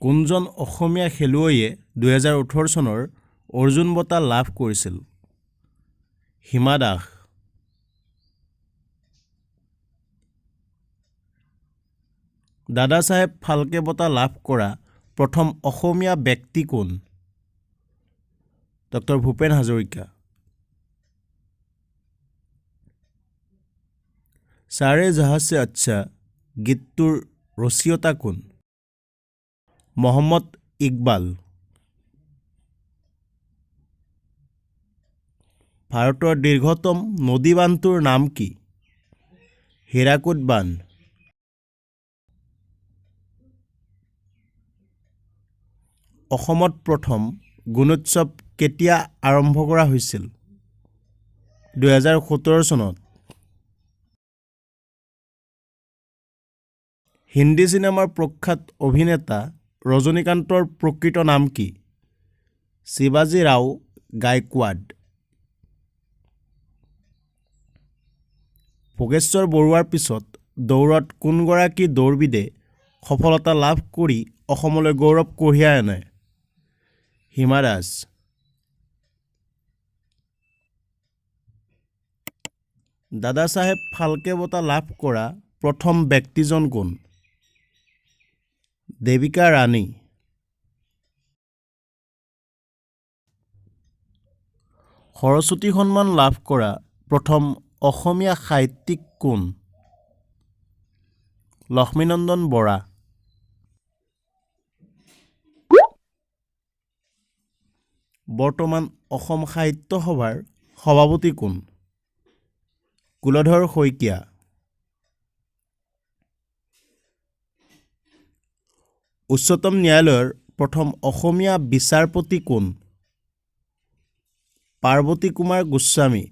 কোনজন অসমীয়া খেলুৱৈয়ে 2018 চনৰ অৰ্জুন বঁটা লাভ কৰিছিল? হিমা দাস। দাদা চাহেব ফাল্কে বঁটা লাভ কৰা প্ৰথম অসমীয়া ব্যক্তি কোন? ডক্টৰ ভূপেন হাজৰিকা। সাৰে জাহাঁ সে আচ্ছা গীতটোৰ ৰচয়িতা কোন? মহম্মদ ইকবাল। ভাৰতৰ দীৰ্ঘতম নদীবান্ধটোৰ নাম কি? হীৰাকুদ বান্ধ। অসমত প্ৰথম গুণোৎসৱ কেতিয়া আৰম্ভ কৰা হৈছিল? 2017 চনত। হিন্দী চিনেমাৰ প্ৰখ্যাত অভিনেতা ৰজনীকান্তৰ প্ৰকৃত নাম কি? শিৱাজী ৰাও গায়কৱাড। ভোগেশ্বৰ বৰুৱাৰ পিছত দৌৰত কোনগৰাকী দৌৰবিদে সফলতা লাভ কৰি অসমলৈ গৌৰৱ কঢ়িয়াই আনে? হিমা দাস। দাদা চাহেব ফাল্কে বঁটা লাভ কৰা প্ৰথম ব্যক্তিজন কোন? দেবিকা ৰাণী। সৰস্বতী সন্মান লাভ কৰা প্ৰথম অসমীয়া সাহিত্যিক কোন? লক্ষ্মীনন্দন বৰা। বৰ্তমান অসম সাহিত্য সভাৰ সভাপতি কোন? কুলধৰ শইকীয়া। উচ্চতম ন্যায়ালয়ৰ প্ৰথম অসমীয়া বিচাৰপতি কোন? পাৰ্বতী কুমাৰ গোস্বামী।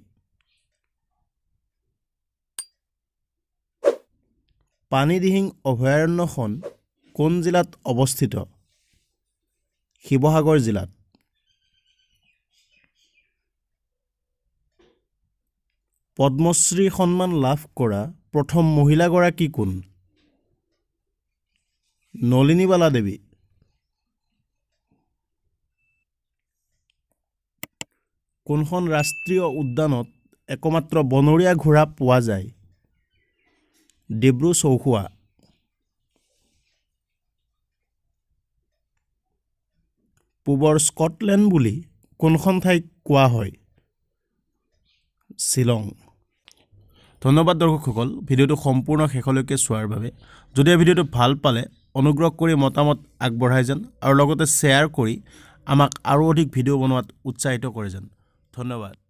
পানীদিহিং অভয়াৰণ্যখন কোন জিলাত অৱস্থিত? শিৱসাগৰ জিলাত। পদ্মশ্ৰী সন্মান লাভ কৰা প্ৰথম মহিলাগৰাকী কোন? নলিনীবালা দেৱী। কোনখন ৰাষ্ট্ৰীয় উদ্যানত একমাত্ৰ বনৰীয়া ঘোঁৰা পোৱা যায়? ডিব্ৰু-চৌখোৱা। পূবৰ স্কটলেণ্ড বুলি কোনখন ঠাইক কোৱা হয়? শ্বিলং। ধন্যবাদ দৰ্শকসকল, ভিডিঅ'টো সম্পূৰ্ণ শেষলৈকে চোৱাৰ বাবে। যদি এই ভিডিঅ'টো ভাল পালে অনুগ্ৰহ কৰি মতামত আগবঢ়াই যেন আৰু লগতে শ্বেয়াৰ কৰি আমাক আৰু অধিক ভিডিঅ' বনোৱাত উৎসাহিত কৰে যেন। ধন্যবাদ।